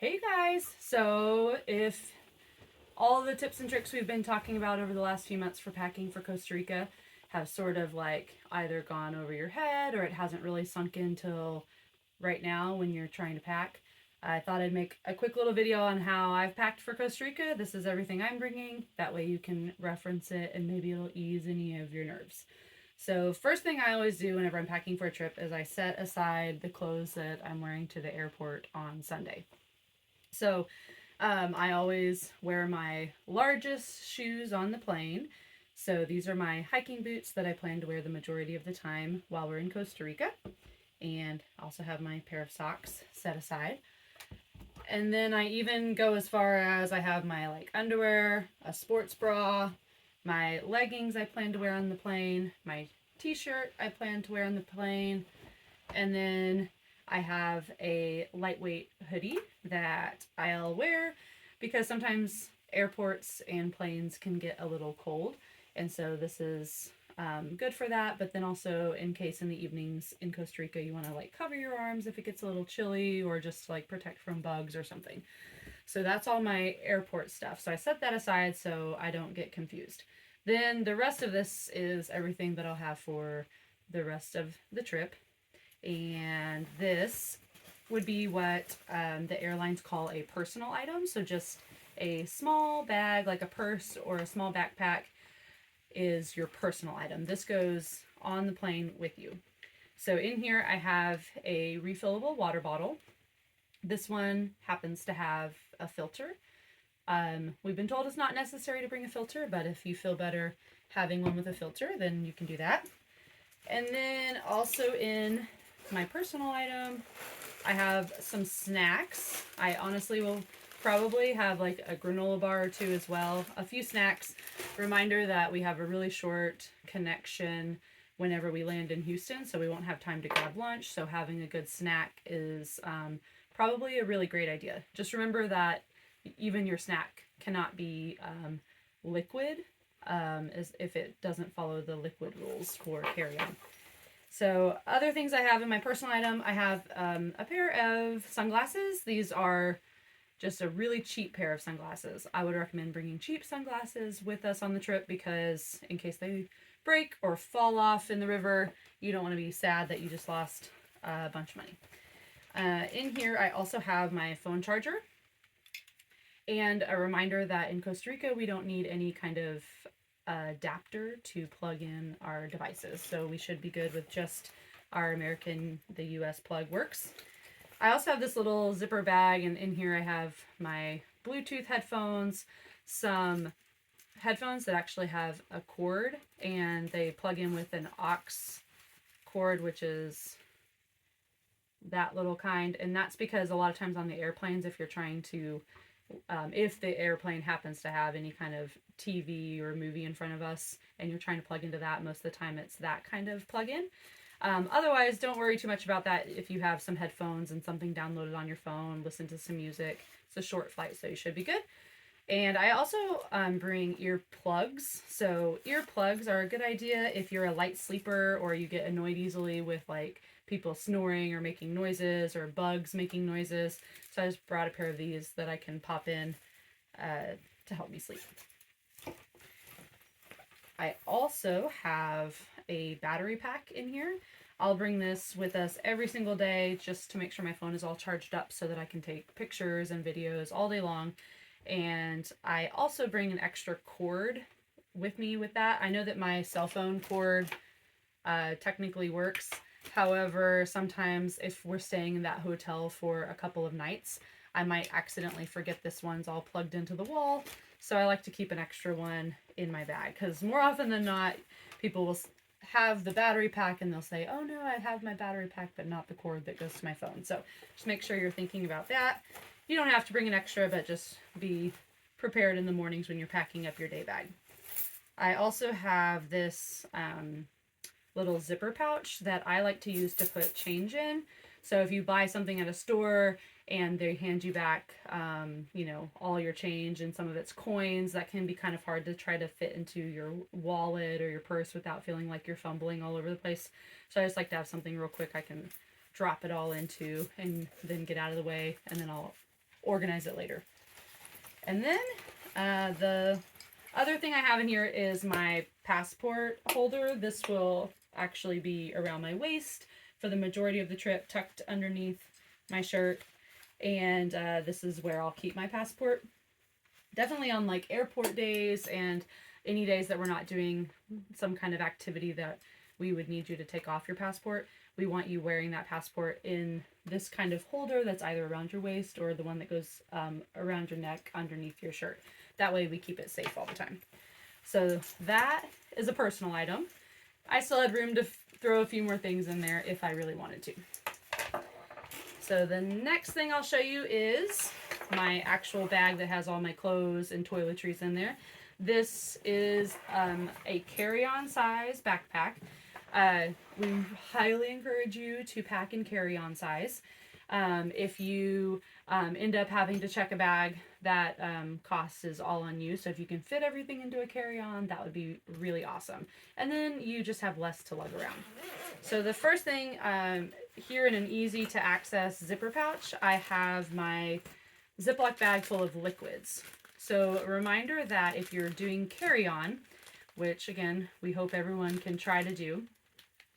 Hey guys! So, if all the tips and tricks we've been talking about over the last few months for packing for Costa Rica have sort of like either gone over your head or it hasn't really sunk in till right now when you're trying to pack, I thought I'd make a quick little video on how I've packed for Costa Rica. This is everything I'm bringing. That way you can reference it and maybe it'll ease any of your nerves. So, first thing I always do whenever I'm packing for a trip is I set aside the clothes that I'm wearing to the airport on Sunday. So, I always wear my largest shoes on the plane. So these are my hiking boots that I plan to wear the majority of the time while we're in Costa Rica. And I also have my pair of socks set aside. And then I even go as far as I have my underwear, a sports bra, my leggings I plan to wear on the plane, my t-shirt I plan to wear on the plane, and then I have a lightweight hoodie that I'll wear because sometimes airports and planes can get a little cold. And so this is good for that. But then also in case in the evenings in Costa Rica you want to cover your arms if it gets a little chilly or just protect from bugs or something. So that's all my airport stuff. So I set that aside so I don't get confused. Then the rest of this is everything that I'll have for the rest of the trip. And this would be what the airlines call a personal item. So just a small bag, like a purse or a small backpack, is your personal item. This goes on the plane with you. So in here I have a refillable water bottle. This one happens to have a filter. We've been told it's not necessary to bring a filter, but if you feel better having one with a filter, then you can do that. And then also in my personal item, I have some snacks. I honestly will probably have a granola bar or two as well. A few snacks. Reminder that we have a really short connection whenever we land in Houston, so we won't have time to grab lunch. So having a good snack is probably a really great idea. Just remember that even your snack cannot be liquid as if it doesn't follow the liquid rules for carry-on. So other things I have in my personal item, I have a pair of sunglasses. These are just a really cheap pair of sunglasses. I would recommend bringing cheap sunglasses with us on the trip because in case they break or fall off in the river, you don't want to be sad that you just lost a bunch of money. In here, I also have my phone charger and a reminder that in Costa Rica, we don't need any kind of adapter to plug in our devices. So we should be good with just our the US plug works. I also have this little zipper bag, and in here I have my Bluetooth headphones, some headphones that actually have a cord, and they plug in with an aux cord, which is that little kind. And that's because a lot of times on the airplanes, if you're trying to, if the airplane happens to have any kind of TV or movie in front of us and you're trying to plug into that, most of the time it's that kind of plug-in. Otherwise, don't worry too much about that if you have some headphones and something downloaded on your phone, listen to some music. It's a short flight, so you should be good. And I also bring earplugs. So earplugs are a good idea if you're a light sleeper or you get annoyed easily with people snoring or making noises or bugs making noises. So I just brought a pair of these that I can pop in to help me sleep. I also have a battery pack in here. I'll bring this with us every single day just to make sure my phone is all charged up so that I can take pictures and videos all day long. And I also bring an extra cord with me with that. I know that my cell phone cord technically works. However, sometimes if we're staying in that hotel for a couple of nights, I might accidentally forget this one's all plugged into the wall. So I like to keep an extra one in my bag because more often than not, people will have the battery pack and they'll say, oh no, I have my battery pack, but not the cord that goes to my phone. So just make sure you're thinking about that. You don't have to bring an extra, but just be prepared in the mornings when you're packing up your day bag. I also have this little zipper pouch that I like to use to put change in. So if you buy something at a store and they hand you back, all your change and some of it's coins, that can be kind of hard to try to fit into your wallet or your purse without feeling like you're fumbling all over the place. So I just like to have something real quick I can drop it all into and then get out of the way, and then I'll organize it later. And then the other thing I have in here is my passport holder. This will actually be around my waist for the majority of the trip, tucked underneath my shirt. And this is where I'll keep my passport. Definitely on like airport days and any days that we're not doing some kind of activity that we would need you to take off your passport. We want you wearing that passport in this kind of holder that's either around your waist or the one that goes around your neck underneath your shirt. That way we keep it safe all the time. So that is a personal item. I still had room to throw a few more things in there if I really wanted to. So the next thing I'll show you is my actual bag that has all my clothes and toiletries in there. This is a carry-on size backpack. We highly encourage you to pack in carry-on size. If you end up having to check a bag, that cost is all on you. So if you can fit everything into a carry-on, that would be really awesome. And then you just have less to lug around. So the first thing, here in an easy to access zipper pouch, I have my Ziploc bag full of liquids. So a reminder that if you're doing carry-on, which again, we hope everyone can try to do,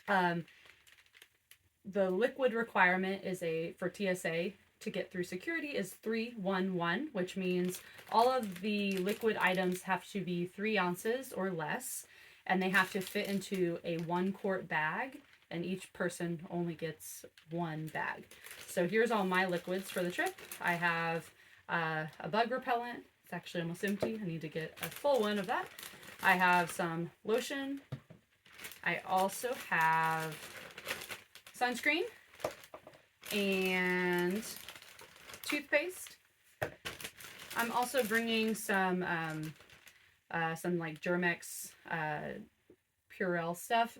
the liquid requirement is for TSA to get through security is 311, which means all of the liquid items have to be 3 ounces or less, and they have to fit into a 1-quart bag, and each person only gets 1 bag. So here's all my liquids for the trip. I have a bug repellent. It's actually almost empty. I need to get a full one of that. I have some lotion. I also have sunscreen and toothpaste. I'm also bringing some like Germex Purell stuff.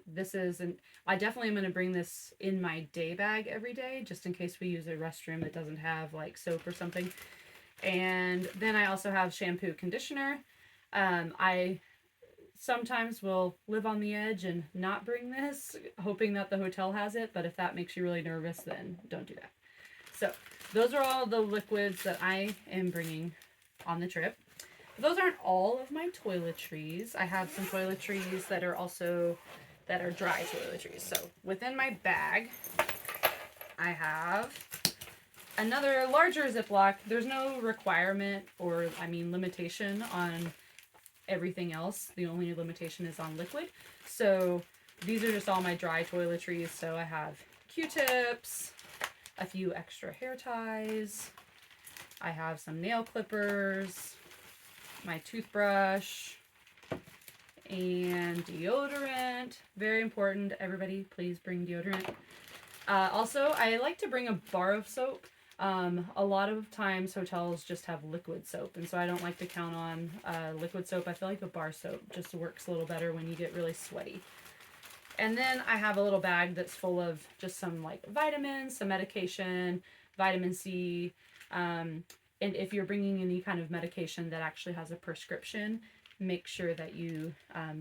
I definitely am going to bring this in my day bag every day, just in case we use a restroom that doesn't have like soap or something. And then I also have shampoo, conditioner. I sometimes will live on the edge and not bring this, hoping that the hotel has it, but if that makes you really nervous, then don't do that. So those are all the liquids that I am bringing on the trip. Those aren't all of my toiletries. I have some toiletries that are dry toiletries. So within my bag, I have another larger Ziploc. There's no requirement or, limitation on everything else. The only limitation is on liquid. So these are just all my dry toiletries. So I have Q-tips, a few extra hair ties. I have some nail clippers, my toothbrush, and deodorant. Very important. Everybody, please bring deodorant. Also, I like to bring a bar of soap. A lot of times hotels just have liquid soap, and so I don't like to count on liquid soap. I feel like a bar soap just works a little better when you get really sweaty. And then I have a little bag that's full of just some like vitamins, some medication, vitamin C. And if you're bringing any kind of medication that actually has a prescription, make sure that you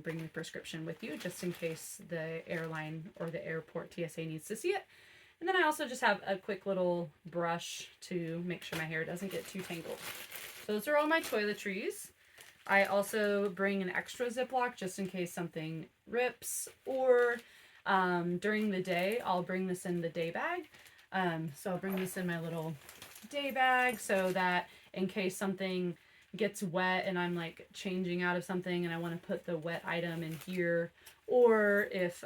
bring the prescription with you, just in case the airline or the airport TSA needs to see it. And then I also just have a quick little brush to make sure my hair doesn't get too tangled. So those are all my toiletries. I also bring an extra Ziploc just in case something rips, or during the day, I'll bring this in the day bag. So I'll bring this in my little day bag so that in case something gets wet and I'm like changing out of something and I want to put the wet item in here, or if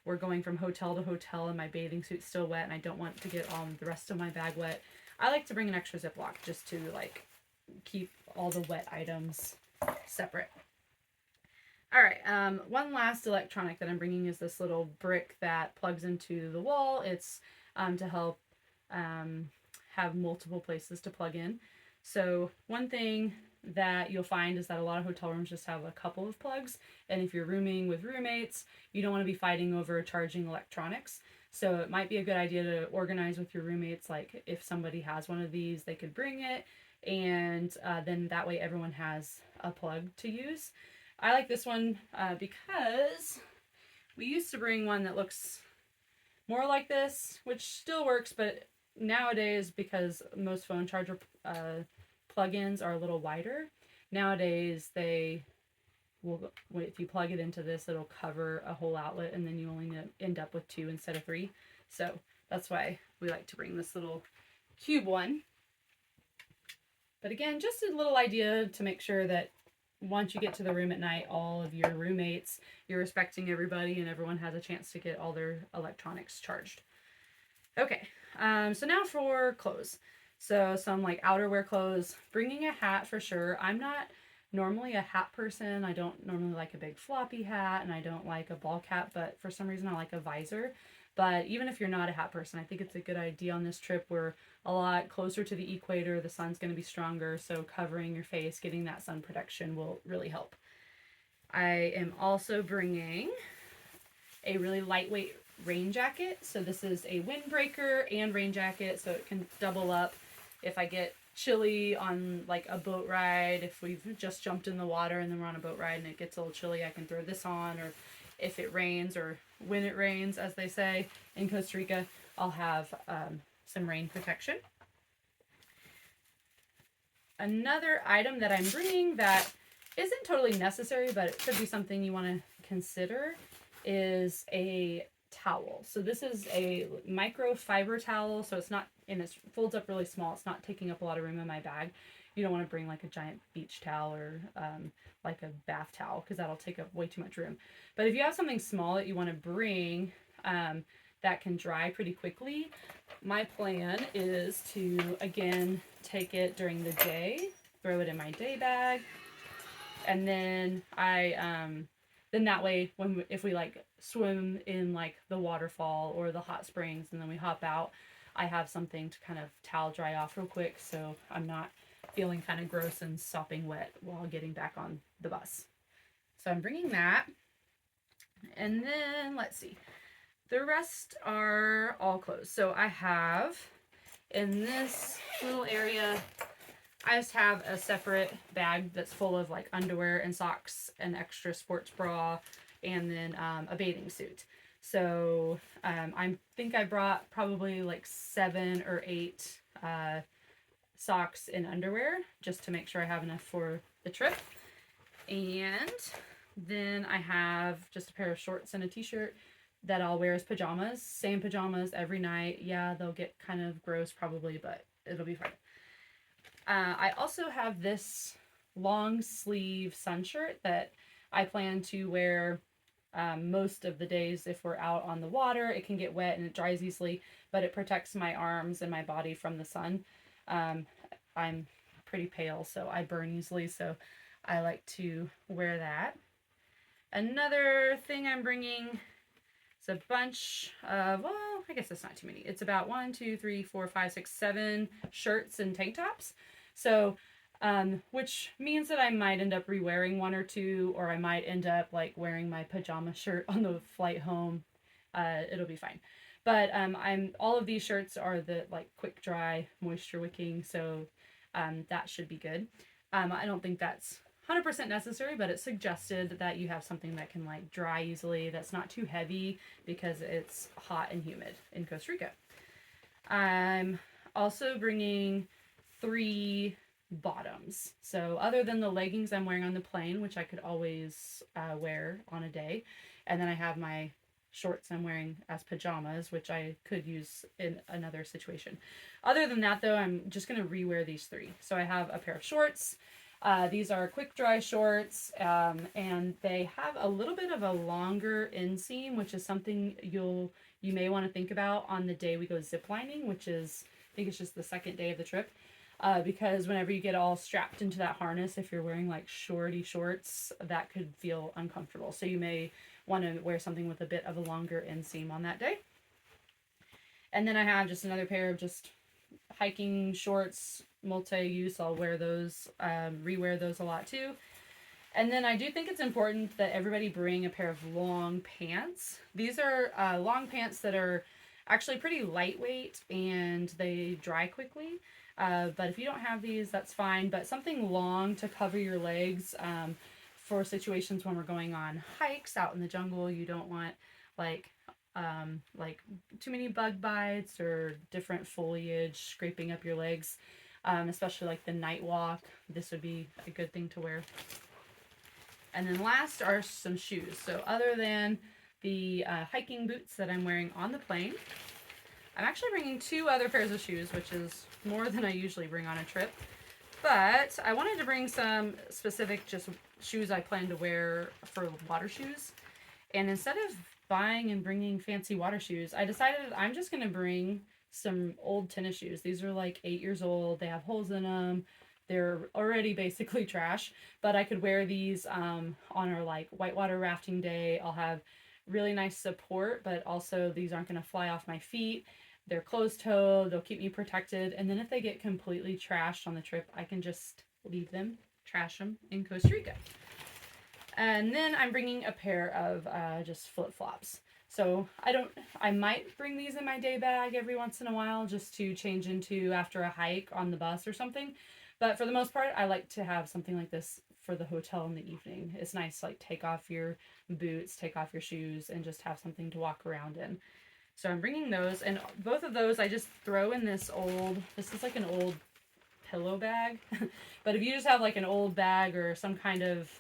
we're going from hotel to hotel and my bathing suit's still wet and I don't want to get all the rest of my bag wet, I like to bring an extra Ziploc just to like keep all the wet items separate. All right, one last electronic that I'm bringing is this little brick that plugs into the wall. It's to help have multiple places to plug in. So one thing that you'll find is that a lot of hotel rooms just have a couple of plugs, and if you're rooming with roommates, you don't want to be fighting over charging electronics. So it might be a good idea to organize with your roommates, like if somebody has one of these, they could bring it, and then that way everyone has a plug to use. I like this one because we used to bring one that looks more like this, which still works, but nowadays, because most phone charger plug-ins are a little wider, nowadays they will, if you plug it into this, it'll cover a whole outlet, and then you only end up with 2 instead of 3. So that's why we like to bring this little cube one. But again, just a little idea to make sure that once you get to the room at night, all of your roommates, you're respecting everybody and everyone has a chance to get all their electronics charged. Okay, so now for clothes. So some like outerwear clothes, bringing a hat for sure. I'm not normally a hat person. I don't normally like a big floppy hat, and I don't like a ball cap, but for some reason I like a visor. But even if you're not a hat person, I think it's a good idea on this trip. We're a lot closer to the equator. The sun's going to be stronger, so covering your face, getting that sun protection will really help. I am also bringing a really lightweight rain jacket. So this is a windbreaker and rain jacket, so it can double up if I get chilly on like a boat ride. If we've just jumped in the water and then we're on a boat ride and it gets a little chilly, I can throw this on. Or if it rains, or when it rains, as they say in Costa Rica, I'll have some rain protection. Another item that I'm bringing that isn't totally necessary, but it could be something you want to consider, is a towel. So this is a microfiber towel, so it's not, and it folds up really small. It's not taking up a lot of room in my bag. You don't want to bring like a giant beach towel or like a bath towel, because that'll take up way too much room. But if you have something small that you want to bring that can dry pretty quickly, my plan is to, again, take it during the day, throw it in my day bag, and then then that way, if we like swim in like the waterfall or the hot springs and then we hop out, I have something to kind of towel dry off real quick, so I'm not feeling kind of gross and sopping wet while getting back on the bus. So I'm bringing that. And then let's see. The rest are all clothes. So I have, in this little area, I just have a separate bag that's full of like underwear and socks, an extra sports bra, and then a bathing suit. So I think I brought probably like 7 or 8 socks and underwear, just to make sure I have enough for the trip. And then I have just a pair of shorts and a t-shirt that I'll wear as pajamas. Same pajamas every night. Yeah, they'll get kind of gross probably, but it'll be fine. I also have this long sleeve sun shirt that I plan to wear most of the days if we're out on the water. It can get wet and it dries easily, but it protects my arms and my body from the sun. I'm pretty pale, so I burn easily, so I like to wear that. Another thing I'm bringing is a bunch of, well, I guess that's not too many. It's about 1, 2, 3, 4, 5, 6, 7 shirts and tank tops. So, which means that I might end up re-wearing 1 or 2, or I might end up like wearing my pajama shirt on the flight home. It'll be fine. But all of these shirts are the like quick dry, moisture wicking, so that should be good. I don't think that's 100% necessary, but it's suggested that you have something that can like dry easily, that's not too heavy, because it's hot and humid in Costa Rica. I'm also bringing 3 bottoms. So other than the leggings I'm wearing on the plane, which I could always wear on a day, and then I have my shorts I'm wearing as pajamas, which I could use in another situation. Other than that, though, I'm just going to rewear these 3. So I have a pair of shorts. These are quick dry shorts, and they have a little bit of a longer inseam, which is something you may want to think about on the day we go ziplining, which is, I think it's just the second day of the trip. Because whenever you get all strapped into that harness, if you're wearing like shorty shorts, that could feel uncomfortable. So you may want to wear something with a bit of a longer inseam on that day. And then I have just another pair of just hiking shorts, multi-use. I'll wear those, rewear those a lot too. And then I do think it's important that everybody bring a pair of long pants. These are long pants that are actually pretty lightweight and they dry quickly. But if you don't have these, that's fine. But something long to cover your legs for situations when we're going on hikes out in the jungle. You don't want like like too many bug bites or different foliage scraping up your legs, especially like the night walk. This would be a good thing to wear. And then last are some shoes. So other than the hiking boots that I'm wearing on the plane, I'm actually bringing 2 other pairs of shoes, which is more than I usually bring on a trip. But I wanted to bring some specific just shoes I plan to wear for water shoes. And instead of buying and bringing fancy water shoes, I decided I'm just going to bring some old tennis shoes. These are like 8 years old. They have holes in them. They're already basically trash, but I could wear these on our like whitewater rafting day. I'll have really nice support, but also these aren't going to fly off my feet. They're closed toe, they'll keep me protected. And then if they get completely trashed on the trip, I can just leave them, trash them in Costa Rica. And then I'm bringing a pair of just flip-flops. So I might bring these in my day bag every once in a while just to change into after a hike on the bus or something. But for the most part, I like to have something like this for the hotel in the evening. It's nice to like take off your boots, take off your shoes, and just have something to walk around in. So I'm bringing those, and both of those I just throw in this is like an old pillow bag. But if you just have like an old bag or some kind of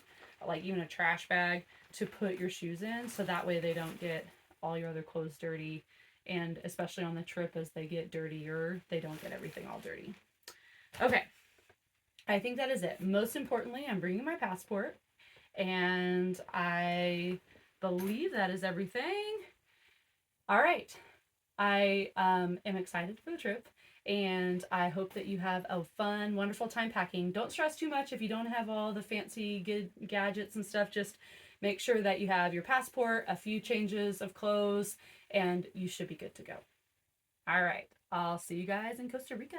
like even a trash bag to put your shoes in, so that way they don't get all your other clothes dirty, and especially on the trip as they get dirtier, they don't get everything all dirty. Okay, I think that is it. Most importantly, I'm bringing my passport, and I believe that is everything. All right. I am excited for the trip, and I hope that you have a fun, wonderful time packing. Don't stress too much if you don't have all the fancy good gadgets and stuff. Just make sure that you have your passport, a few changes of clothes, and you should be good to go. All right. I'll see you guys in Costa Rica.